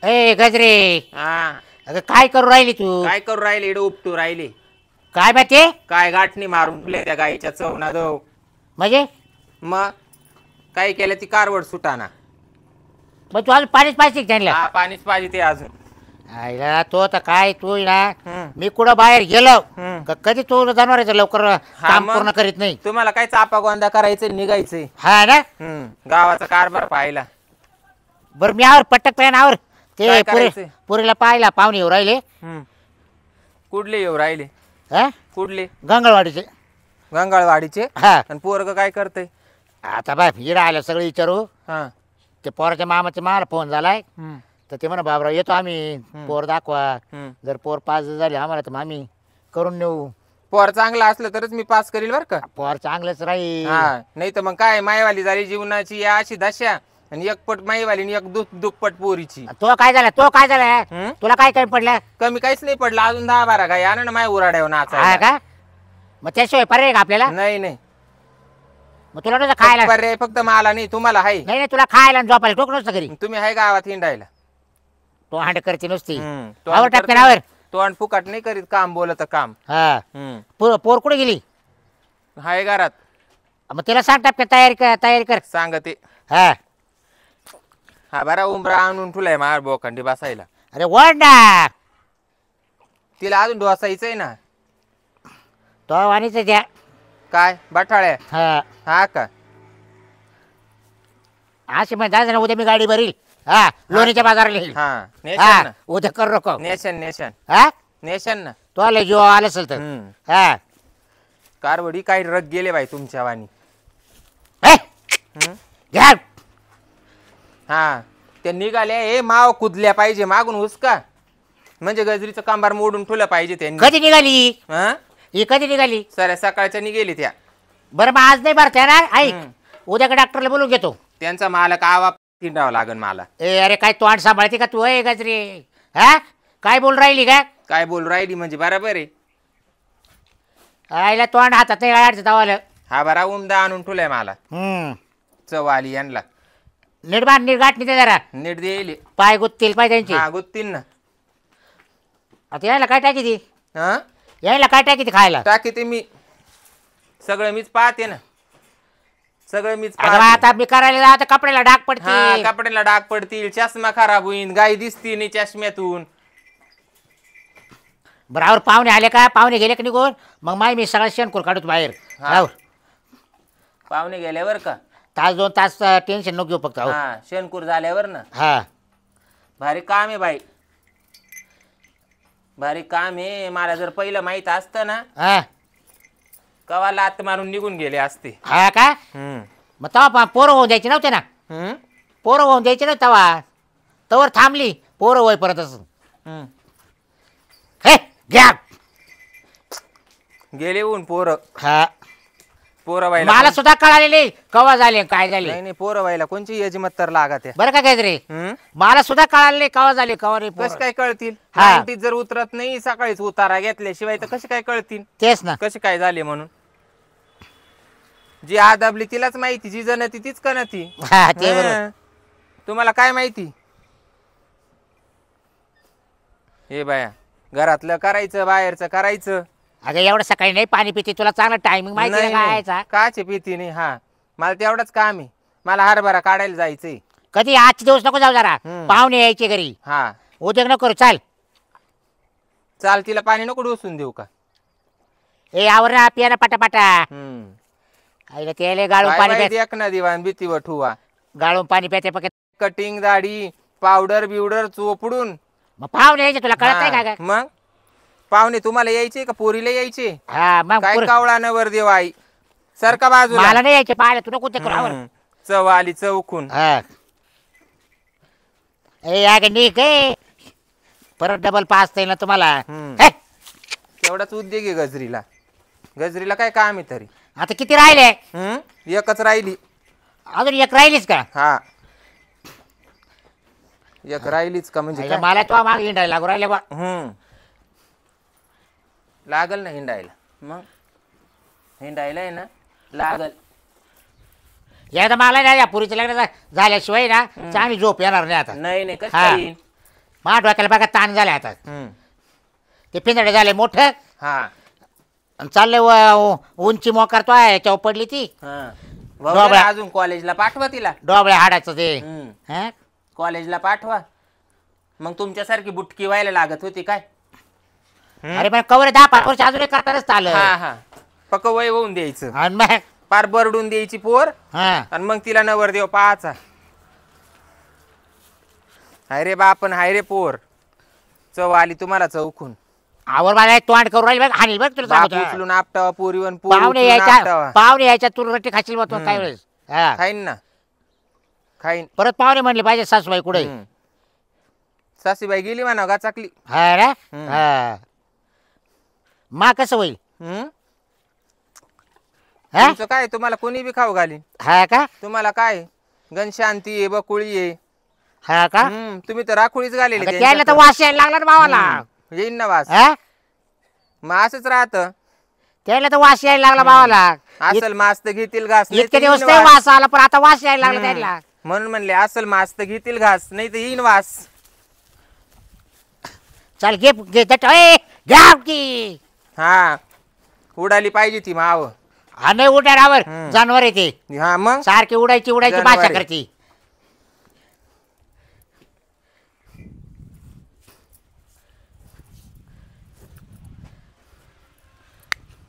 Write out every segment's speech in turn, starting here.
ए गजरे, हा अगं काय करू राहिली तू? काय करू राहिले? इडं उपटू राहिले. काय माहिती? काय गाठणी मारून ठेवल्या त्या गाईच्या चवना दो. म्हणजे मग काय केलं ती कारवड सुटाना. मग तू अजून पाणीच पाहिजे का त्यांना? हा पाणीच पाहिजे ते अजून. आईला तो तर काय तू ना, हम्म. मी कुठं बाहेर गेलो हम्म. का कधी तू जनावरांचं लवकर काम मग? पूर्ण करीत नाही. तुम्हाला काय चापा गोंदा करायचं निघायचंय. हा ना. गावाचा कारभार पाहिला. बरं मी आवर पटक पॅन आवर ते काय करायचंय? पुरीला पाहिला पाहुणे येऊ राहिले. कुठले येऊ राहिले? हा कुठले? गंगळवाडीचे. गंगाळवाडीचे. हा आणि पोरग काय करतय? आता बाय हिरा आलं सगळं विचारू. हा ते पोराच्या मामाचा मला फोन झालाय तर ते म्हणा बाबराव येतो आम्ही पोर दाखवा. जर पोर पास झाली आम्हाला तर आम्ही करून नेऊ. पोर चांगला असलं तरच मी पास करील बर का. पोर चांगलंच राहील. हा नाही तर मग काय मायवाली झाली जीवनाची या अशी दशा. आणि एक पट माईवाली आणि एक दुप्पट पोरीची. तो काय झाला तुला काय कमी पडलं? कमी काहीच नाही पडलं. अजून 10-12 गाय आणा ना माय उराड्यावर हा नाचायला. का? मग त्याशिवाय पर्याय का आपल्याला? नाही नाही मग तुला नुसतं खायला पर्याय फक्त मला नाही तुम्हाला हाय. नाही नाही तुला खायला आणि झोपायला टोक नसतं घरी. तुम्ही हाय गावात हिंडायला. तो हांड करते नुसती. तो आवर टाक पेनावर. तो आणि फुकट नाही करीत काम बोलत काम. हा पोर कुठे गेली? हाय घरात. मग तिला सांग टाक तयारी कर. सांगते. हा हा बरा उंबरा आणून ठुलाय मार बोखंडी बसायला. अरे वड ना. तिला अजून डोसायचंय ना. तो वाणीच द्या. काय बठाळ्या? हा हा का? अशी म्हणजे दादा उद्या मी गाडी भरील. हा लोणीच्या बाजाराला येईल. हा नेशन हा ना. उद्या कर नको. नेशन हा नेशन ना. तो आले जो आलं असेल तर. हा कारवडी काय रग गेले बाई तुमच्या वाणी. घ्या. हा ते निघाल्या हे माव कुदल्या पाहिजे मागून हुसका. म्हणजे गजरीचं कांबार मोडून ठेवलं पाहिजे त्यांनी. कधी निघाली? हा ही कधी निघाली? सऱ्या सकाळच्या निघेली त्या. बरं मग आज नाही भरते ना. ऐक उद्या डॉक्टरला बोलून घेतो. त्यांचा मालक आवा तिंडावं लागन मला. ए अरे काय तोंड सांभाळते का तू? ए गजरे हा काय बोल राहिली का? काय बोल राहिली म्हणजे बरोबर आहे. आईला तोंड हातात नाही गाडचं तवालं. हा बरा उमदा आणून ठेवलाय मला. चव आली यांना. निर्माण निर्गाठ नाही जरा. नीट देईल. पाय गुत्तील पाय त्यांची. हा गुत्तीन ना. आता यायला काय टाकी ती? हा यायला काय टाकी ती खायला? टाकी ते मी सगळं मीच पाहते ना. सगळं मीच अगं आता मी करायला जात कपड्याला डाग हा पडते. कपड्याला डाग पडतील. चष्मा खराब होईल. गाय दिसती नाही चष्म्यातून. बराबर पाहुणे आले का? पाहुणे गेले का निघून मग माय मी सगळं शेणखोर काढतो बाहेर. पाहुणे गेल्यावर का? तास 2 तास टेन्शन नको घेऊ फक्त. हा शेणकूर झाल्यावर ना. हा भारी काम आहे बाई. भारी काम आहे. मला जर पहिलं माहित असतं ना हा कवा लात मारून निघून गेले असते. हा का? मग तवा पोरं होऊन द्यायचे नव्हते ना. पोरं होऊन द्यायचे नव्हते तवा. तवर थांबली पोरं होय परत असं. हे घ्या. गेले ऊन पोरं. हा पोरं व्हायला मला सुद्धा कळालेले कवा झाले काय झाले. नाही नाही पोरं व्हायला कोणची यजमत तर लागत बरं का काय रे? मला सुद्धा कळाले कवा झाले कवा नाही. कसे काय कळतील? हा. 90 जर उतरत नाही सकाळीच उतारा घेतल्याशिवाय तर कसे काय कळतील? तेच ना. कसे काय झाले म्हणून. जी आदाबली तिलाच माहिती. जी जनती तीच कणती. हा ते बरोबर. तुम्हाला काय माहिती? हे बाया घरातलं करायचं बाहेरचं करायचं. अगं एवढं सकाळी नाही पाणी पिते तुला चांगलं टायमिंग माहिती आहे काय? काचे पिती नाही. हा मला तेवढंच काम आहे. मला हरभरा काढायला जायचंय. कधी आजचे दिवस नको जाऊ जरा. पाहुणे यायचे घरी. हा उद्या नको करू. चाल चाल. तिला पाणी नको डोसून देऊ का? ए आवर ना पिया ना पटापटा. आईला त्याला गाळून पाणी प्यायचं. एक ना दिवाण भीती ठुवा. गाळून पाणी प्यायचे फक्त. कटिंग दाढी पावडर बिवडर चोपडून. मग पाहुणे यायचे तुला कळत नाही का? मग पाहुणे तुम्हाला यायचे का पोरीला यायचे? हा मग काय कावळा नवर देव आई सारखा बाजूला. मला नाही यायचे पाहिलं तू नको ते करू आवर. चव आली चौकून. हा ए अगं निघ ए. परत डबल पास येईल ना तुम्हाला. तेवढाच उद्योग आहे गजरीला. गजरीला काय काम आहे तरी. आता किती राहिले? एकच राहिली. अजून एक राहिलीच का? हा एक राहिलीच का म्हणजे काय? मला तो मागे हिंडायला लागू राहिले बा. लागल ना हिंडायला. मग हिंडायला आहे ना लागल. एकदा मला नाही या पुरीचं लग्न झाल्याशिवाय ना चांगली झोप येणार नाही आता. नाही नाही कसं येईल. मा डोक्याला बघा ताण झाला आता. ते पिंजडे झाले मोठं हा आणि चाललंय उंची मोकारतो आहे याच्यावर पडली ती. डोबळ्या अजून कॉलेजला पाठवा तिला. डोबळ्या हाडाचं ते. हा? कॉलेजला पाठवा. मग तुमच्यासारखी बुटकी व्हायला लागत होती काय? अरे पण कवर 10-5 वर्ष अजूनही करतानाच चाललं. हा हा पक्क वय होऊन द्यायचं. आणि मग पार बरडून द्यायची पोर हा आणि मग तिला नवरदेव पाहाचा. हाय रे बापन हाय रे पोर. चव आली तुम्हाला चौकून. आवर मला तोंड करू राहील बघ हानील बघ तुला बाप सांगतो. उचलून आपटावा पोरीवन पाहुणे यायच्या तू रट्टी खाशील बघ काय वेळेस. हा खाईन ना खाईन. परत पाहुणे म्हणले पाहिजे सासूबाई कुठे. सासूबाई गेली म्हणा गाचाकली. हा रे हा मा कसं होईल. हा तुमचं काय तुम्हाला कोणी बी खाऊ घालीन. हा का तुम्हाला काय घनशांती आहे बकुळी आहे. हा का तुम्ही तर राखोळीच घालेली आता त्याला तर वास यायला लागला ना भावाला. येईन ना वास. हा मग असंच राहत. त्याला तर वास यायला लागला भावाला. असल मास तर घेतील घास नाही इतके तर दिवस येईन ते वास. वास आला पण आता वास यायला लागला त्याला. म्हणून म्हणले असल मास तर घेतील घास नाही तर येईन वास. चल घे घे घ्या की. हा उडाली पाहिजे ती माव. हा नाही उड्यावर जानवर येते हा मग सारखी उडायची जनावर भाषा आहे. करते.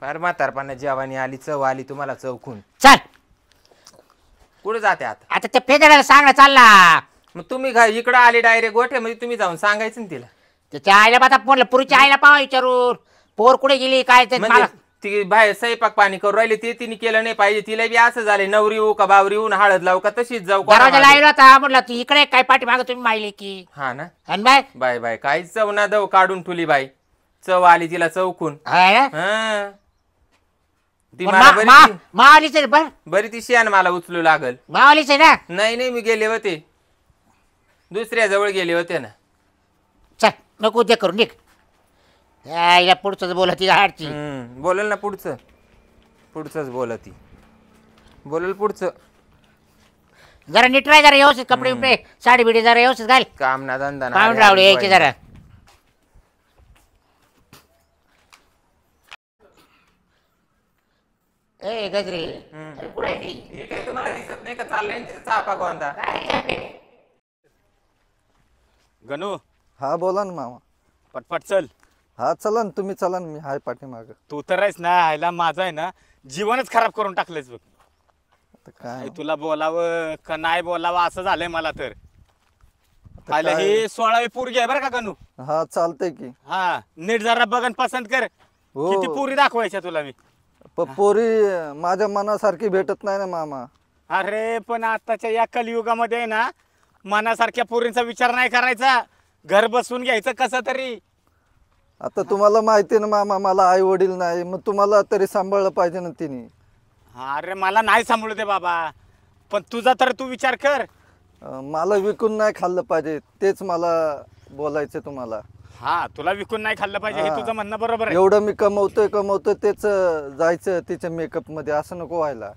फार म्हातारपणा जेवानी आली चव आली तुम्हाला चौकून. चल कुठे जाते आता. आता ते फेदड्याला सांगणं चालला. मग तुम्ही इकडं आले डायरेक्ट गोठ्या म्हणजे तुम्ही जाऊन सांगायचं ना तिला. त्याच्या आईला आता म्हणलं पुरीच्या आईला पाहा विचारून पोर कुठे गेली काय ते म्हणजे ती बाहेर स्वयंपाक पाणी करू राहिली ते तिने केलं नाही पाहिजे. तिला बी असं झालंय नवरी येऊ का बावरी येऊन हळद लावू का तशीच जाऊ. दरवाजा लावला होता म्हटलं ती इकडे काय पाठी माग तुम्ही माहिली की. हा ना आणि बाय बाय बाय काहीच चव ना दव काढून ठुली बाई. चव आली तिला चौकून. हा ती मला मावालीच आहे बर बरी ती शियान मला उचलू लागल. मावालीच आहे ना. नाही नाही मी गेले होते दुसऱ्या जवळ गेले होते ना. चल नको उद्या करू निघ. यायला पुढचं बोला ती हाडची. बोलल ना पुढचं पुढचंच बोला ती बोलल पुढचं. जरा नीट राह जरा व्यवस्थित कपडे बिपडे साडी बिडी जरा व्यवस्थित घाल. काम ना धंदा पाहून रावले यायचे जरा. ए गजरे नाही का चाललंय चापा गोंदा. गणू हा बोला ना मामा. पटपट चल. हा चला ना तुम्ही चला ना मी हाय पाठीमाग. तू तर आहेस ना ह्याला माझं आहे ना जीवनच खराब करून टाकलंयस बघ. आता काय तुला बोलावं का नाही बोलावं असं झालंय मला तर. आलं काय? ही 16वी पोरगी आहे बरं का गणू. हा चालतंय की. हा नीट जरा बघन पसंत कर. हो. किती पोरी दाखवायच्या तुला मी. पोरी माझ्या मनासारखी भेटत नाही ना मामा. अरे पण आताच्या या कलियुगामध्ये आहे ना मनासारख्या पोरींचा विचार नाही करायचा. घर बसून घ्यायचं कसं तरी. आता तुम्हाला माहिती आहे ना मामा मला आई वडील नाही मग तुम्हाला तरी सांभाळलं पाहिजे ना तिने. अरे मला नाही सांभाळू दे बाबा पण तुझा तर तू विचार कर. मला विकून नाही खाल्लं पाहिजे तेच मला बोलायचं तुम्हाला. हा तुला विकून नाही खाल्लं पाहिजे हे हा. तुझं म्हणणं बरोबर आहे. एवढं मी कमवतोय तेच जायचं तिच्या मेकअप मध्ये असं नको व्हायला.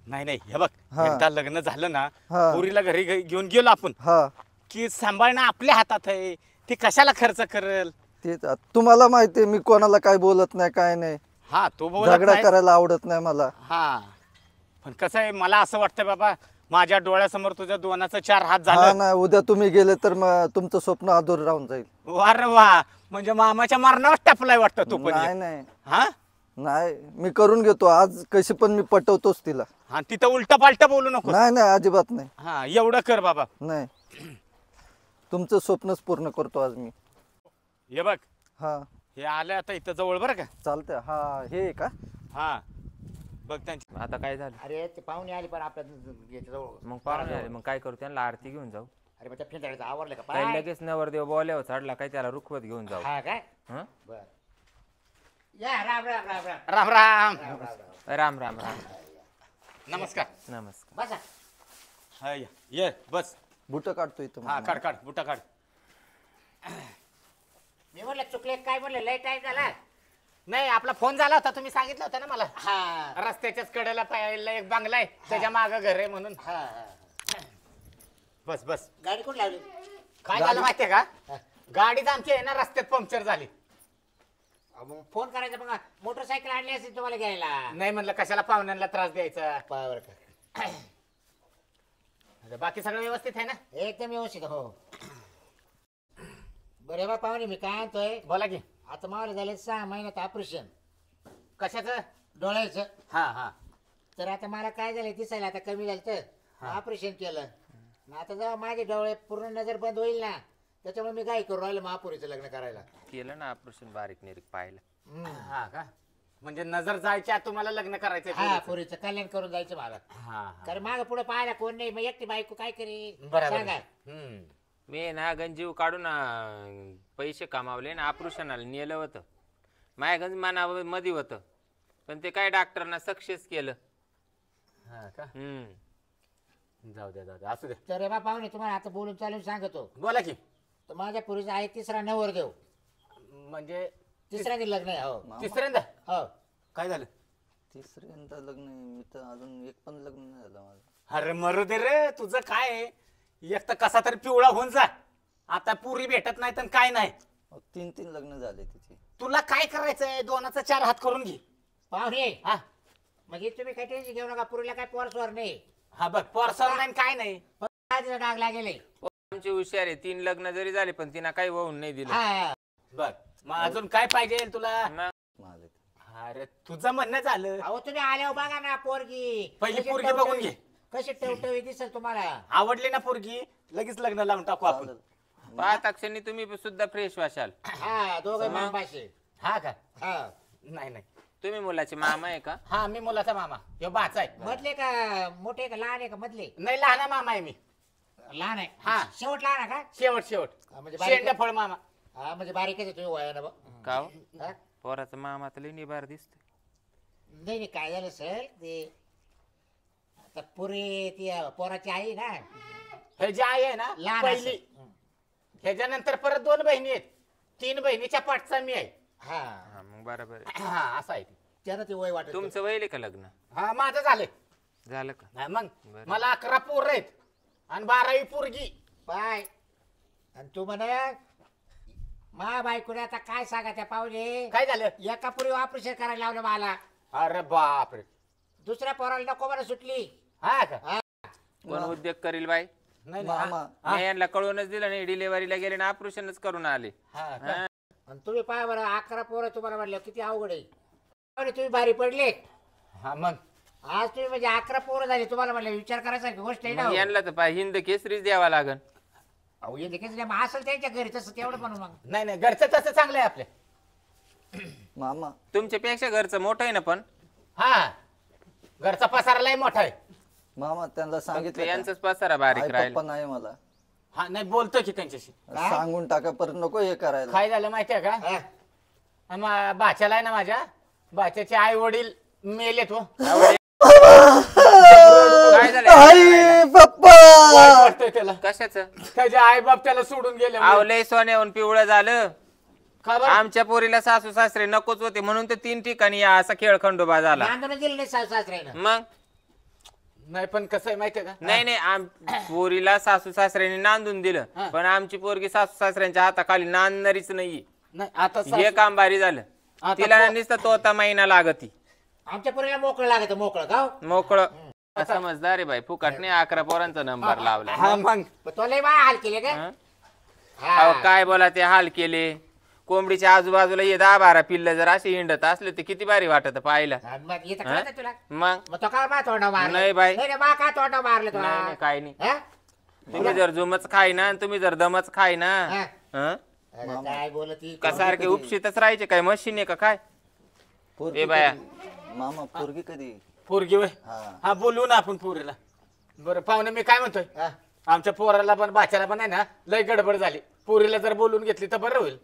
नाही नाही हे बघ हा. एकदा लग्न झालं ना हा. पोरीला घरी घेऊन गेलो आपण हा की सांभाळणं आपल्या हातात आहे. ती कशाला खर्च करेल. तेच तुम्हाला माहिती आहे मी कोणाला काय बोलत नाही काय नाही. हा तो बोलत झगडा नाही. करायला आवडत नाही मला. हा पण कसं आहे मला असं वाटतं बाबा माझ्या डोळ्यासमोर तुझ्या दोनाचं 4 हात हा झालं. ना उद्या तुम्ही गेले तर मग तुमचं स्वप्न अधूर राहून जाईल. वा रे वा म्हणजे मामाच्या मारणावर टपलाय वाटतं तू पण नाही एक. नाही हा नाही मी करून घेतो आज कशी पण मी पटवतोच तिला. हा तिथं उलट पालट बोलू नको. नाही नाही अजिबात नाही. हा एवढं कर बाबा. नाही तुमचं स्वप्नच पूर्ण करतो आज मी. हे बघ हा हे आलं आता इथं जवळ बरं का. चालतंय. हा हे आहे का. हा बघ त्यांची आता काय झालं. अरे ते पाहुणे आले पण आपल्या याच्याजवळ. मग पाहुणे आले मग काय करू त्यांना आरती घेऊन जाऊ. अरे मग त्या फेदड्याचं आवरलं का काही पाय. लगेच नवरदेव बोल्यावर चढला काय त्याला रुखवत घेऊन जाऊ. हा काय हं? बर या राम राम राम राम राम राम. राम राम राम नमस्कार. नमस्कार. बसा. हा ये बस. बुट काढतो इथं हा मामा. काढ काढ बुटा काढ. मी म्हणलं चुकले काय म्हणलं लय टाइम झाला. नाही आपला फोन झाला होता तुम्ही सांगितलं होतं ना मला. हा रस्त्याच्याच कडेला पाहायला एक बांगला आहे त्याच्या माग घर आहे म्हणून. हा बस बस. गाडी कुठे लावली. काय झालं माहितीये का गाडीच आमची आहे ना रस्त्यात पंक्चर झाली. मग फोन करायचा बघा, मोटरसायकल आणली असेल तुम्हाला घ्यायला. नाही म्हणलं कशाला पाहुण्यांना त्रास द्यायचा. पावर का बाकी सगळं व्यवस्थित आहे ना? एकदम व्यवस्थित. हो बरे बा पाहुणे, मी काय आणतोय, बोला की. आता मावाला झाले 6 महिन्यात ऑपरेशन कशाचं? डोळ्याचं. हा हा. तर आता मला काय झालं, दिसायला आता कमी झालं तर ऑपरेशन केलं. आता जेव्हा माझे डोळे पूर्ण नजर बंद होईल ना, त्याच्यामुळे मी काय करू राहिलो महापुरीचं लग्न करायला. केलं ना ऑपरेशन बारीक निरीक पाहिलं. हा का? म्हणजे नजर जायच्या आत तुम्हाला लग्न करायचंय हा, पोरीचं? पुरीचं कल्याण करून जायचं मला. हा हा. कारण माग पुढे पाहायला कोण नाही, मग एकटी बायको काय करी बरोबर. सांगा. हम्म. मी ना गंजीव काढून पैसे कमावले ना ऑपरेशनाला नेलं होतं. माझ्या गंज मनामध्ये होतं, पण ते काय डॉक्टरना सक्सेस केलं. हा का? जाऊ द्या असू द्या. तर रे बा पाहुणे, तुम्हाला आता बोलून चालून सांगतो. बोला की. तर माझ्या पुरीचा आहे 3रा नवरदेव. म्हणजे 3ऱ्यांदा लग्न आहे. हो तिसऱ्यांदा? हो. काय झालं? तिसऱ्यांदा लग्न आहे. मी तर अजून एक पण लग्न नाही झालं माझं. अरे मरू दे रे, तुझं काय आहे? एक तर कसा तरी पिवळा होऊन जा. आता पुरी भेटत नाही तर काय नाही. 3 लग्न झाले तिचे. तुला काय करायचंय? 2चा 4 हात करून घे. पाहुणे, हा म्हणजे तुम्ही काही टेन्शन घेऊ नका, पुरीला काय पोरस्वर नाही. हा बघ, पोरसर नाही काय नाही. डाग लागेल. आमची हुशार आहे, 3 लग्न जरी झाले पण तिनं काही होऊन नाही दिलं. हा, बर मग अजून काय पाहिजे तुला? मग माझे अरे तुझं म्हणणं झालं. अहो तुम्ही आल्यावर बघा ना पोरगी. पहिली कशी पोरगी बघून घे. कशी टवटवी दिसेल तुम्हाला. आवडली ना पोरगी, लगेच लग्न लावून टाकू आपण. चालेल. पाहता क्षणी तुम्ही सुद्धा फ्रेश व्हाल. हा, दोघं मामाशी. हा का? हा, नाही नाही. तुम्ही मुलाचे मामा आहे का? हा, मी मुलाचा मामा. ह्यो बाचा आहे. मधले का मोठे का लहान आहे का मधले? नाही, लहाना मामा आहे मी. लहान आहे. हा. शेवट लहान आहे का? शेवट हा, म्हणजे बारीक शेंडा फळ मामा. हा, म्हणजे बारीकच आहे तुम्ही वयानं बा. का हो? हा? पोराचा मामा तर लई निबार दिसतोय. नाही काय झालं सर, ते आता पुरी ती पोराची आई ना, हे जे आई आहे ना लहान पहिली, असेल. ह्याच्यानंतर परत 2 बहिणी आहेत. 3 बहिणीच्या पाठचा मी आहे. हा, हा मग बरोबर आहे. हा असं आहे ते. त्यानं ते वय वाटत. तुमचं वय का लग्न हा, माझं झालंय. झालं का? हा, मग बरं. मला 11 पोर आहेत आणि 12वी पोरगी. पाय. आणि तू म्हण मा बायकोने आता काय सांगा त्या पाहुणे, काय झालं? एका पुरी ऑपरेशन करायला लावलं मला, अरे बापरे. दुसऱ्या पोराला नको मला सुटली. हा का? कोण उद्योग करील बाई? नाही मामा. हा. मी यांना कळूनच दिलं नाही, डिलेव्हरीला गेले ना ऑपरेशनच करून आले. हा का? हा. आणि तुम्ही पाय बरं, 11 पोरं तुम्हाला म्हटलं किती अवघड आहे. पाहुणे, तुम्ही भारी पडले. हा, मग आज तुम्ही म्हणजे 11 पोरं झाले, तुम्हाला म्हटलं विचार करायचा गोष्ट आहे ना. मग यांना तर पाय हिंद केसरीच द्यावा लागन. अहो हे देखील असेल त्यांच्या घरी तसं तेवढं म्हणून मग. नाही नाही, घरचं तसं चांगलं आहे आपल्या. मामा तुमच्यापेक्षा घरचं मोठं आहे ना, पण हा, घरचा पसारा लय मोठा आहे. मामा त्यांना फक्त सांगितलं का? यांचंच पसारा बारीक आई राहील. पप्पा नाही मला. हा, नाही बोलतो की त्यांच्याशी. सांगून टाका, परत नको हे करायला. काय झालं माहितीये का? हा. बाच्याला आहे ना, माझ्या बाच्याचे आई वडील मेलेत. हो, काय झालं? आई पप्पा. वाईट वाटतंय त्याला. कशाचं? त्याचे आई बाप त्याला सोडून गेले. आवलय सोन्याहून पिवळं झालं. खबर? आमच्या पोरीला सासू सासरे नकोच होते म्हणून तर 3 ठिकाणी असा खेळ खंडोबा झाला. नांदून दिलं नाही सासऱ्यानं. मग नाही, पण कसं आहे माहितीये का? नाही पोरीला सासू सासऱ्यांनी नांदून दिलं, हा. पण आमची पोरगी सासू सासऱ्यांच्या हाताखाली नांदणारीच नाही. नाही, आता हे काम भारी झालं. आता तिला नुसतं तोता महिना लागती. आमच्या पोरीला मोकळं लागत, मोकळं गाव. मोकळं. समजदार आहे बाई, फुकट नाही 11 पोरांचा नंबर लावला. हा, मग पण तो लय बाय हाल केले का. हं? हा. अहो काय बोला, ते हाल केले. कोंबडीच्या आजूबाजूला 10-12 पिल्ल जर असे हिंडत असले तर किती भारी वाटत पाहायला. आणि मग इथं कळतं तुला. मग मग तो काय मा तोंडा मारलं? नाही बाई. नाही मा का तोंडा मारलं तुला? नाही काय नाही. हा? तुम्ही जर जुमच खाय ना, तुम्ही जर दमच खाय ना, हा. हं? अरे काय बोलती का सारखे उपशीतच राहायचे काय, मशीन आहे का काय? पोरगी ए बाया. कधी? मामा पोरगी कधी? पोरगी वय. हा. हा, बोलू ना आपण पोरीला. बरं पाहुणे, मी काय म्हणतोय, हा. आमच्या पोराला पण बाच्याला पण आहे ना लय गडबड झाली. पोरीला जर बोलून घेतली तर बरं होईल.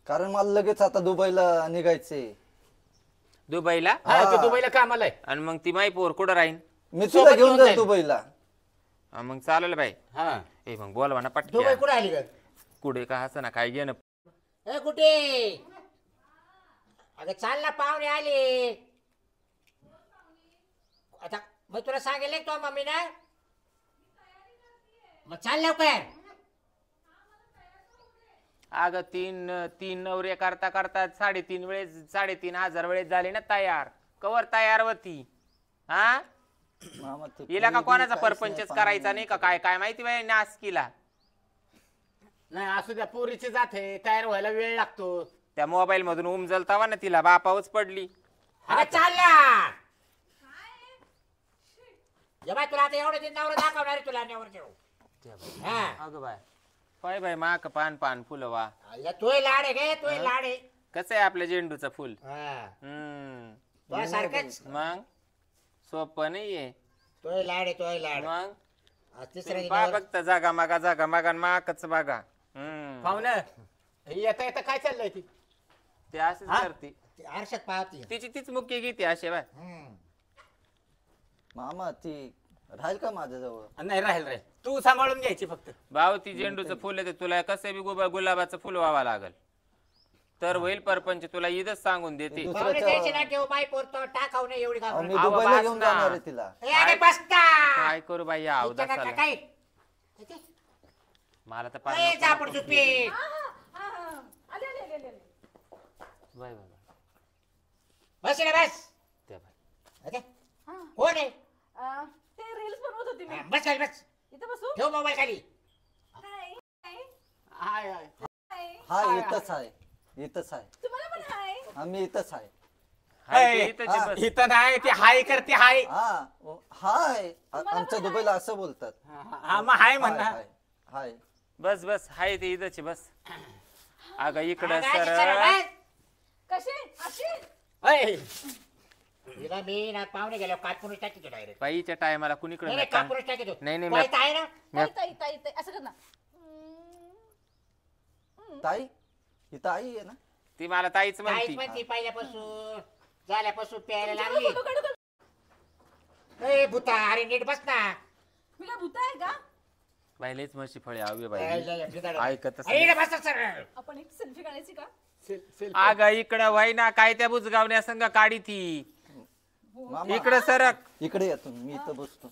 कारण मला लगेच आता दुबईला निघायचे. दुबईला? हा, तो दुबईला कामाला आहे. आणि मग ती माई पोर कुठं राहीन? मी सोबत तुला घेऊन घेऊन जाईल जाईल. दुबईला. हा, मग चालेल बाई. हा, ए मग बोलवा ना दुबई पटक्या. कुठे आली ग? कुठे का असं ना काय घेणं. ए कुठे? अगं चाल ना, पाहुणे आले. आता मग तुला सांगेल तो मम्मी ना, मग चाल लवकर. अगं तीन नवरे करता करता 3,500 वेळेस झाली ना तयार. कवर तयार होती हा. मामा ते हिला का पोरगी कोणाचा काहीच परपंचच नाही करायचा नाही का काय काय माहिती बाई नासकीला. नाही असू द्या, पोरीची जाते तयार व्हायला वेळ लागतो. त्या मोबाईल मधून उमजलतावा ना तिला बापावच पडली. अरे चालला ये बाय, तुला आता एवढं दिन नवरा दाखवणार आहे तुला नेवर ठेव. हा अगं बाय पाय बाय माक पान फुलं वा. या तोय लाड आहे गे, तोय लाड आहे. कसं आहे आपल्या झेंडूचं फुल. हा हम्म तो सारखंच मग सोपं नाहीये. तोय लाड आहे, तोय लाड. मग तिसऱ्या तुम्ही पहा फक्त जागा मागा माकच बघा. पाहुणं येता येता काय चाललंय ती? ते असंच करते. आरशात पाहती. तिची तीच मुख्य घेते असे बाय. मामा ती राहील का माझ्या जवळ? नाही राहील तू सांभाळून घ्यायची फक्त. भाऊ ती झेंडूचं फुल आहे तुला कसं बी गुलाबाचं फुल व्हावं लागल तर होईल परपंच. तुला इथंच सांगून देते. पाहुणे द्यायचे ना ठेव बाई पोरतो टाकाव नाही एवढी अहो, मी गाव. दुबईला बस घेऊन ना. जाणार आहे तिला. अरे बसता काय करू बाई या इथं का अवदासाला. काय मला तर ए झापड झुपी बाय बस ना बस. त्या बाई. अरे, कोण आहे? ते रील्स बनवत होती मी. बस खाली बस. इथं बसू. ठेव मोबाईल खाली. हाय हाय हाय हाय. हाय. हा इथंच आहे, इथंच आहे. तुम्हाला पण हाय. हा मी इथंच आहे. हाय ए, ते इथंच आहे बस. इथं नाही ती हाय करते हाय. हा हाय आमच्या दुबईला असं बोलतात. हा मग हाय म्हण ना. हाय हाय. बस हाय ते इथंच आहे बस. अगं इकडं अगं, सर सरळ बस. कसे अशी ऐ, हिला मी ना पाहुणे गेलो काटपुरुष टाकी डायरेक्ट. बाईच्या टायमाला कुणीकडे नाही काटपुरुष टाकी नाही, नाही, पाहिजे आहे ना. ताई ताई ताई ताई असं कर ना. ताई इथं आई आहे ना. ती मला ताईच काहीच म्हणती. म्हणती पहिल्यापासून झाल्यापासून प्यायला तुमच्याकडे लागली. फोटो काढू का? ए भूता, अरे नीट बस ना. मी काय भूत आहे का? बाईलेच म्हशी फळे हवे बाई. अरे ऐकतच इकडे बस ना सरळ. आपण एक सेल्फी काढायची का? अगं इकडं व्हाय ना काय त्या बुजगावण्या संग काढी ती. मामा इकडं सरक. इकडे या तुम्ही, मी इथं बसतो.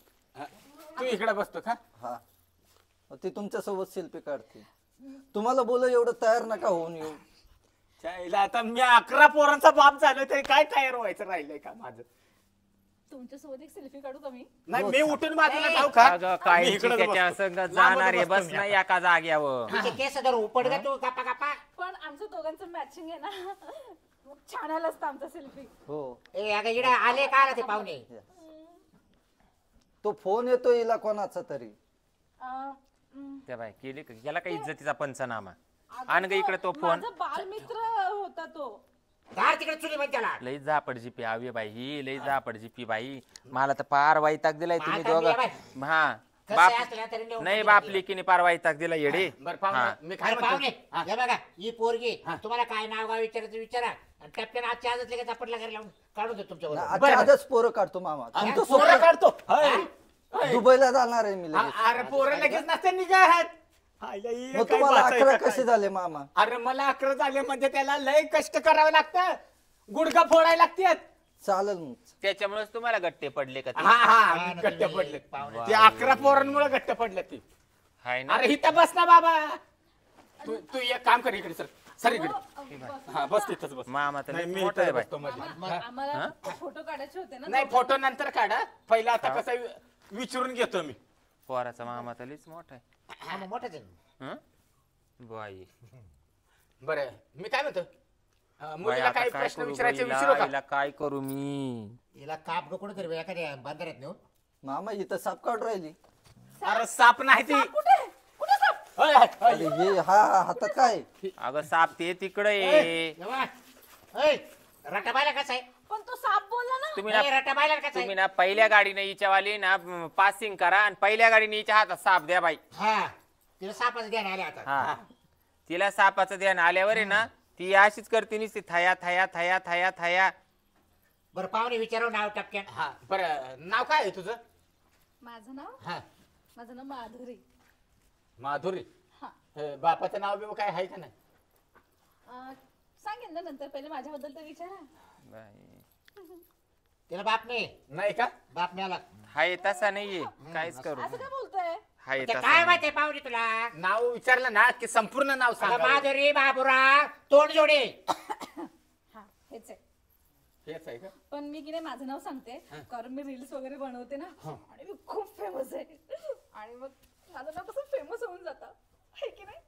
तू इकडे बसतो का? हा ती तुमच्या सोबत सेल्फी काढते. तुम्हाला बोल एवढं तयार नका होऊन येऊ. चायला आता मी 11 पोरांचा बाप झालो तरी काय तयार व्हायचं राहिलंय का माझं? तुमच्या सोबत एक सेल्फी काढू का मी? नाही मी उठून बाजूला जाऊ का? अगं काय मी इकडंच त्याच्या बसतो. संग लांबच जाणार आहे बसतो बस मी ना आता. एका जाग्यावर. तिचे केस धर उपड गा तू गप्पा गप्पा. पण आमचं दोघांचं मॅचिंग आहे ना. मग छान आलं असतं आमचा सेल्फी. हो ए अगं इकडे आले का आला ते पाहुणे. तो फोन येतो हिला कोणाचा तरी. त्या बाई केली का याला काही इज्जतीचा पंचनामा. आण ग इकडे तो फोन. माझा बालमित्र होता तो. धार तिकडे चुली म्हणजे त्याला. लई झापड जिपी हवी बाई ही लई झापड जिपी बाई. मला तर पार वैताग दिलाय तुम्ही आता दोघं. मी हा कसं बाप असलं तरी नेऊन नाही दिलं बाप तिला. लेकीने पार वैताग दिला येडे. बरं हा. पाहुणे मी काय अरे पाहुणे म्हणतो? हे बघा ही पोरगी तुम्हाला काय नाव गाव विचारायचं विचारा आणि टपक्यान आजच्या आजच लगेच आपटला घरी लावून काढून देतो तुमच्या बरोबर. आजच्या आजच पोरं काढतो मामा. आणि तुमचं तू पोरं स्वप्न- काढतो हाय. दुबईला जाणार आहे मी लगेच. अरे पोरं लगेच नसते निघात. हायला ही मग काय तुम्हाला वाचायचं 11 काय? कसे झाले मामा? अरे मला 11 झाले म्हणजे त्याला लय कष्ट करावं लागतं. गुडघा फोडायला लागतात. चालेल मग. त्याच्यामुळेच तुम्हाला गट्टे पडले का ते? हा हा गट्ट पडले. ते 11 पोरांमुळे गट्ट पडले ते. हाय ना. अरे इथं बस ना बाबा. तू एक काम कर इकडे सर इकडे. हा बस तिथंच बस. मामा तर नाही, लई मी मोठा आहे इथं बाई. बसतो मध्ये. आम्हाला फोटो काढायचे होते ना. नाही फोटो नंतर काढा. पहिला आता कसं विचारून घेतो मी. पोराचा मामा तर लईच मोठा आहे. हा मग मोठाच आहे. हं? बाई बरं मी काय म्हणतो बाई, मुलीला आता काही काय प्रश्न करू विचारायचे बाईला? विचारू का? हिला काय करू मी? हिला काप डोकडं तरी एखाद्या बांधाऱ्यात नेऊन. मामा इथं साप काढून राहिली. अरे साप नाही ती. कुठे कुठे साप? होय, होय. अरे हे हा हातात काय? अगं साप ते तिकडे ये. जेव्हा ऐ रटाबायला कसं आहे? पण तो साप बोलला ना. तुम्ही ना रटाबायला कसं तुम्ही आहे? ना पहिल्या गाडीने हिच्यावाली ना पासिंग करा आणि पहिल्या गाडीने हिच्या हातात साप द्या बाई. हा तिला सापाचं ध्यान आले आता. हा तिला सापाचं ध्यान आल्यावर आहे ना ती अशीच करते नुसती थया थया थया थया थया. बरं पाहुणे विचारव नाव टपक्यान. हा बरं नाव काय आहे तुझं? माझं नाव हा माझं नाव माधुरी. माधुरी. हा बापाचं नाव बिव काय आहे का नाही? सांगेन ना नंतर. पहिले माझ्याबद्दल तर विचारा. बाई. तिला बाप नाही. नाही का? बाप मिळाला. हाय तसा नाहीये काहीच करू. असं काय बोलतोय? हाय ते तसा काय नाही. माहितीये पाहुणे तुला नाव विचारलं ना की संपूर्ण नाव अगं, सांगा. माधुरी बाबुराव तोंड जोडे. हा हेच आहे. हेच आहे का? पण मी की नाही माझं नाव सांगते कारण मी रील्स वगैरे बनवते ना आणि मी खूप फेमस आहे आणि मग माझं नाव कसं फेमस होऊन जातं आहे की नाही.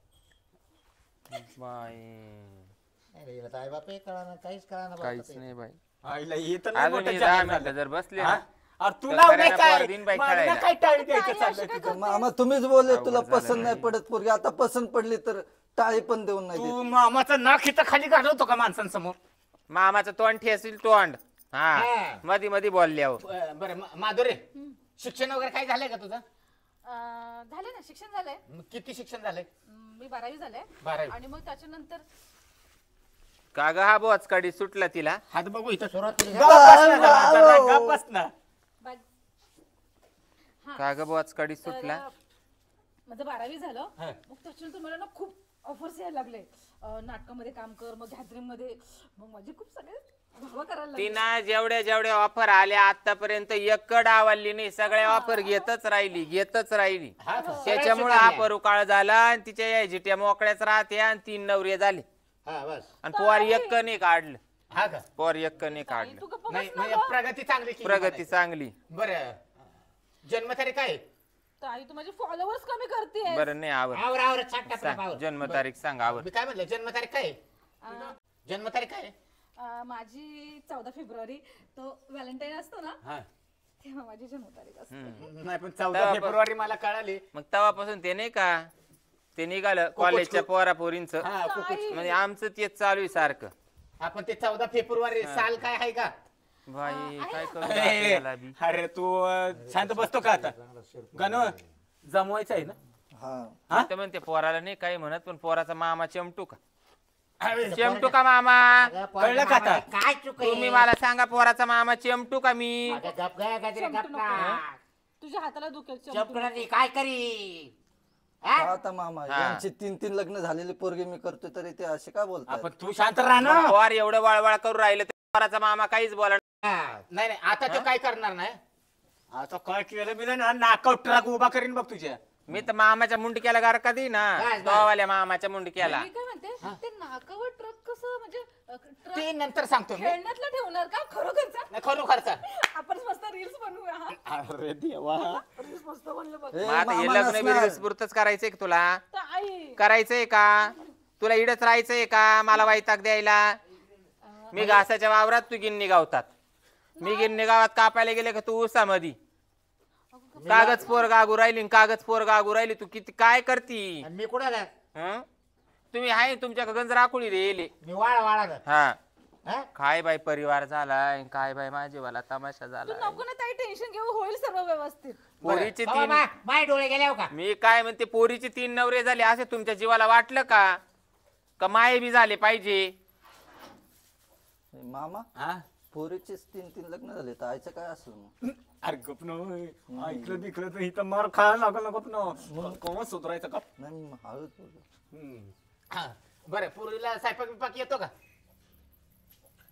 बाई अरे हिला तर आई बाप कळा काहीच कळा काहीच नाही बाई. आईला हे तर लय अजून मोठं हे जग 10 झालं. मिनिटं जर बसले हा? ना अरे तू तर नाव नाही करायला काय पोर दिन बाई मला खेळायला. काय टाळी द्यायचं ताई, चाललंय अशी काय तुझं. मामा तुम्हीच बोलले तुला अवघड झालं पसंत नाही पडत पोरगी आता पसंत पडली तर टाळी पण देऊन नाही देत. तू मामाचं नाक इथं खाली घालवतो का माणसांसमोर? मामाचं तोंड ठेसील तोंड हा हा. मधी मधी बोलल्यावर बरं माधुरे शिक्षण वगैरे काय झालंय का तुझं? झाले ना शिक्षण झालंय. मग किती शिक्षण झालंय? मी 12वी झाले 12वी. आणि मग त्याच्यानंतर का ग हा बोच कडी सुटला तिला हात बघू इथं सुरुवात केली. गप्प बस ना जरा, जरा गप्प बस ना. बाग- हा, का ग बोच कडी सुटला तर, माझं 12वी झालं हा. मग त्याच्यानंतर मला ना खूप ऑफर्स यायला लागले नाटकामध्ये काम कर मग गॅदरिंग मध्ये मग माझे खूप सगळे भावा करायला लागले. तिनं जेवढ्या ऑफर आल्या आतापर्यंत एक डावली नाही सगळ्या ऑफर घेतच राहिली हा, त्याच्यामुळे हा परुकाळ झाला आणि तिच्या यायची मोकळ्याच राहते आणि 3 नवरे झाले हा बस आणि पोर एक नाही काढलं हा का? पोर एक नाही ताई, काढलं तू गप्प नाही बस ना म्हणजे गं. प्रगती चांगली केली प्रगती म्हणायचं. चांगली बरं जन्मतारीख काय आहे? ताई तू माझे फॉलोअर्स कमी करते. बरं नाही आवर आवर आवर छाट टाकला सांग, पावर. जन्मतारीख सांग आवर मी काय म्हणलं जन्मतारीख काय आहे? जन्मतारीख काय आहे? माझी 14 फेब्रुवारी तो व्हॅलेंटाईन असतो ना हा. तेव्हा माझी जन्मतारीख असते. नाही पण 14 फेब्रुवारी मला कळाली. मग तेव्हापासून ते नाही का ते निघालं कॉलेजच्या पोरा पोरींचं हा, कुकूच. म्हणजे आमचं तेच चालू आहे सारखं आपण ते 14 फेब्रुवारी साल काय आहे का? बाई काय करू अरे आपल्याला बी? अरे, तू शांत बसतो का आता? गण जमवायचं आहे ना? हा तर म्हणते पोराला नाही काही म्हणत पण पोराचा मामा चमटू का अरे, चमटू का मामा अगं, पोरं कळलं का आता? मामाला काय चुक आहे? तुम्ही मला सांगा पोराचा मामा चमटू का मी अगं, गप ग, गजरे, गप चमटू ना. नको. तुझ्या हाताला दुखेल चमटू. चमकणार नाही, काय करी हा? आता मामा हा. यांची 3 लग्न झालेली पोरगी मी करतोय तरी ते असे का बोलतात आपण तू शांत राहा ना. मग पोर एवढं वळवळ करून राहिलं तर पोराचा मामा काहीच बोला हा. नाही नाही आता तो काय करणार नाही. आता काय केलं मी ना नाकआउट ट्रक उभा करीन बघ तुझ्या. मी तर मामाच्या मुंडक्याला गार कधी ना बस, बस. तोवाल्या मामाच्या मुंडक्याला मी काय म्हणते ते नाकावर ट्रक कसं म्हणजे ट्रक ते नंतर सांगतो मी. खेळण्यातला ठेवणार का खरोखरचा नाही, खरोखरचा. आपण मस्त रील्स बनवूया हा अरे देवा. रील्स मस्त बनलं बघ. ए, मग आता हे मामा लग्न नसणार. बिरगस पुरतच करायचंय का तुला तर आई करायचंय का तुला इडच राहायचंय का मला वैताग द्यायला मी घासाच्या वावरात तू गिन्नी गावतात मी गिन्नी गावात कापायला गेले का तू उसामधी कागज पोर गागू राहिली कागज पोर गागू राहिली तू किती काय करती आणि मी कुणाला हं? तुम्ही आहे तुमच्या गंज राखुळी रेले मी वाळा हा हा काय बाई परिवार झालाय काय बाई माझेवाला तमाशा तू झाला नको ना ताई टेन्शन घेऊ होईल सर्व व्यवस्थित. पोरीचे बाबा, 3 माय डोळे गेले हो का मी काय म्हणते पोरीचे 3 नवरे झाले असे तुमच्या जीवाला वाटलं का का माये बी झाले पाहिजे मामा हा? पोरीचेच 3 लग्न झाले तर आईचं काय असलं मग अरे गप न ऐकलं बिकलं तर इथं मार खायला लागल ना गप न कोण सुधारायचं गप. नाही मी हळूच बोललो हा. बरं पुरीला स्वयंपाक बिपाक येतो का?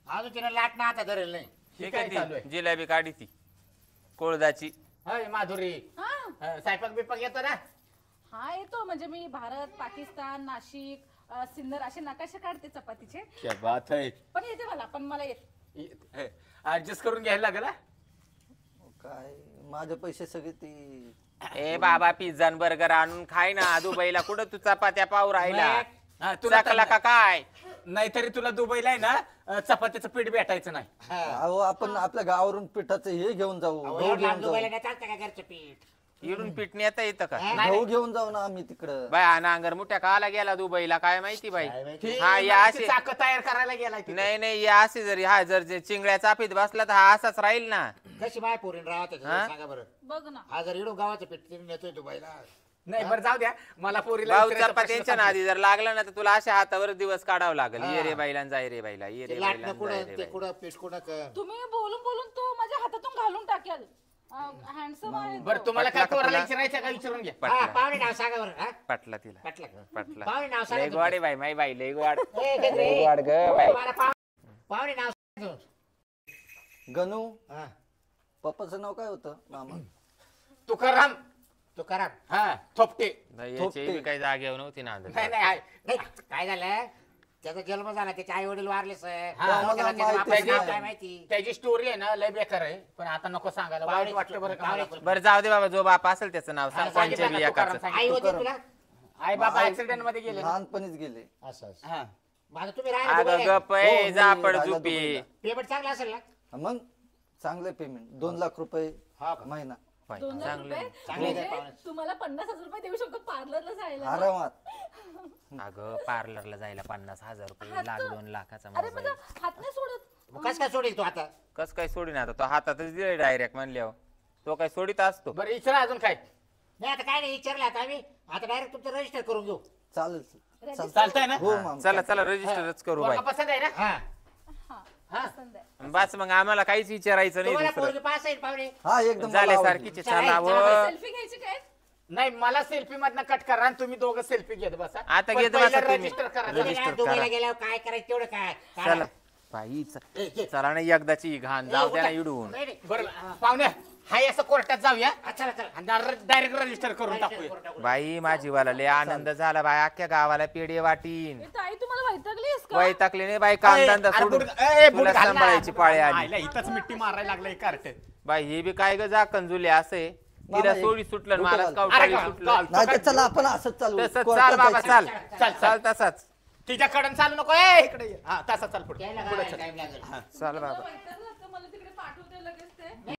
अजून तिने लाट ना आता धरेल नाही हे काय चालू आहे? जिलेबी काढी ती कोळदाची हाय माधुरी हा स्वयंपाक बिपाक येतो ना? हा येतो म्हणजे मी भारत पाकिस्तान नाशिक सिन्नर असे नकाशे काढते चपातीचे क्या बात आहे. पण येते मला येत ऍडजस्ट करून घ्यायला लागेल हा? काय माझे पैसे सगळे ती ए बाबा पिझ्झा आणि बर्गर आणून खाय ना दुबईला कुठं तू चपात्या पाव राहिला हा, तुला तुला का काय नाहीतरी तुला दुबईला आहे ना चपातीचं पीठ भेटायचं नाही. अहो आपण आपल्या गावावरून पिठाचं हे घेऊन जाऊ गहू एवढं घेऊन लांब जाऊ दुबईला नाही चालतं का घरचं पीठ इडून पीठ नेता येतं का गहू घेऊन जाऊ ना आम्ही तिकडं बाय नांगर मुठ्या काला गेला दुबईला काय माहिती बाई काय माहिती? ही हा या माणूसची असे चाकं तयार करायला गेलाय तिथे. नाही नाही या असे जरी हा जर जे चिंगड्या चापीत बसला तर हा असाच राहील ना कशी माय पोरीन राहत हा? सांगा बरं बघ ना हा जर इडून गावाचं पीठ तिने नेतोय दुबईला नाही बरं जाऊ द्या मला पोरीला भाऊ विचारायचा प्रश्न चपात्यांच्या सांग. नादी जर लागला ना तर तुला अशा हातावर दिवस काढावं लागेल ये रे बाईला जाय रे बाईला ये रे ते बाईला लाटणं जाय कुठं रे ते बाईला. कुठं पीठ कुठं तुम्ही बोलून बोलून तो माझ्या हातातून घालून टाकेल हँडसम आहे तो. बरं तुम्हाला काय पटला का पोराला तुला? विचारायचं का विचारून घ्या. हा पटला पाहुणे नाव सांगा बरं हा पटला तिला पटलं का? पटला पाहुणे नाव लय सांगा गोड आहे बाई माई बाई लय गोड ए, गजरे. लय गोड ग बाई मला पाहुणे नाव सांगा तू. गणू हा. पप्पाचं नाव काय होतं मामा तुकाराम तू करा. हा थोपटे. याची बी काही जागेवर नव्हती ना नाही नाही आहे. नाही, काय झालं त्याचा जन्म झाला त्याचे आई वडील वारले सर आम्हाला माहिती नाही. काय माहिती. त्याची स्टोरी आहे ना लय बेकार आहे पण आता नको सांगायला वाईट वाटलं बरं का मला पण. बरं जाऊ दे बाबा, जो बाप असेल त्याचं नाव सांग. सांगितलं कोणच्या बी ना, तू कारण एकाचं. सांगितलं. आई होती तुला आई बाबा ऍक्सिडेंट मध्ये गेले ना. लहानपणीच गेले. असं असं. हा. माझं तुम्ही अगं राहिला गप आहे, हो, जा मी पड राहिला झोपी. दुबईला. पेमेंट चांगलं असेल ना. मग चांगले पेमेंट 2 लाख रुपये महिना 2 लाख चांगलं रुपये चांगलं म्हणजे आहे. तुम्हाला 50,000 रुपये देऊ शकतो पार्लरला जायला. आरामात. अगं पार्लरला जायला 50,000 रुपये, लाख 2 लाखाचा अरे मोबाईल. माझा हात नाही सोडत. मग कसं काय सोडील तू आता. कस काय सोडी ना आता, तो हातातच दिले डायरेक्ट म्हणल्यावर तो काय सोडित असतो. बरं इचरा अजून काय नाही आता काय नाही विचारलं आता आम्ही आता डायरेक्ट तुमचं रजिस्टर करून घेऊ. चालेल. चालतंय ना. हो मामा. चला चला रजिस्टरच करू बाई. पोरगा पसंत आहे ना. हा हा पसंत आहे. बस मग आम्हाला काहीच विचारायचं नाही तुम्हाला दुसरं. पोरगी पास आहे पाहुणे. हा एकदम मला झाले आवडली. सारखीचे चला, चला चला, व. सेल्फी घ्यायची काय? नाही मला सेल्फी मधनं कट करा आणि तुम्ही दोघं सेल्फी घेत बसा. आता पण घेत पहिलं बसा तुम्ही. register करा. Register तुम्ही काय करा. दुबईला गेल्यावर काय करायचं तेवढं काय काढा. चला बाई ए, ए. चला ना एकदाची घाण जाऊ द्या ना इडून. नाही, नाही. बरं पाहुणे हाय असं कोर्टात जाऊया हा, चला चला आणि डायरेक्ट रजिस्टर करून टाकूया. बाई माझी वाला लय आनंद झाला बाई, अख्ख्या गावाला पेढे वाटीन. ए, ताई तुम्हाला वैतागलीस का? वैतागले नाही बाई, कामधंदा अरे, सोडून बुट- ए, बुट तुला घाल ना. सांभाळायची पाळी आली. आईला इथंच मिट्टी मारायला लागलाय कार्ट. बाई हे बी काय ग जा कंजुले असे तिला बाबा, सोडी सुटलं आणि बुटं मला घाल. कावटाळी अरे, सुटलं. घाल. नाही तर चला आपण असंच चालू तसंच कोर्टात चाल बाबा जायचं. चाल चाल, चाल तसाच तिच्याकडून चालू नको ए इकडे ये. हा तसा चाल पुढे यायला पुढे काय चल. टाइम लागेल. चाल बाबा. वैतागलं का? मला तिकडे पाठवते लगेच ते.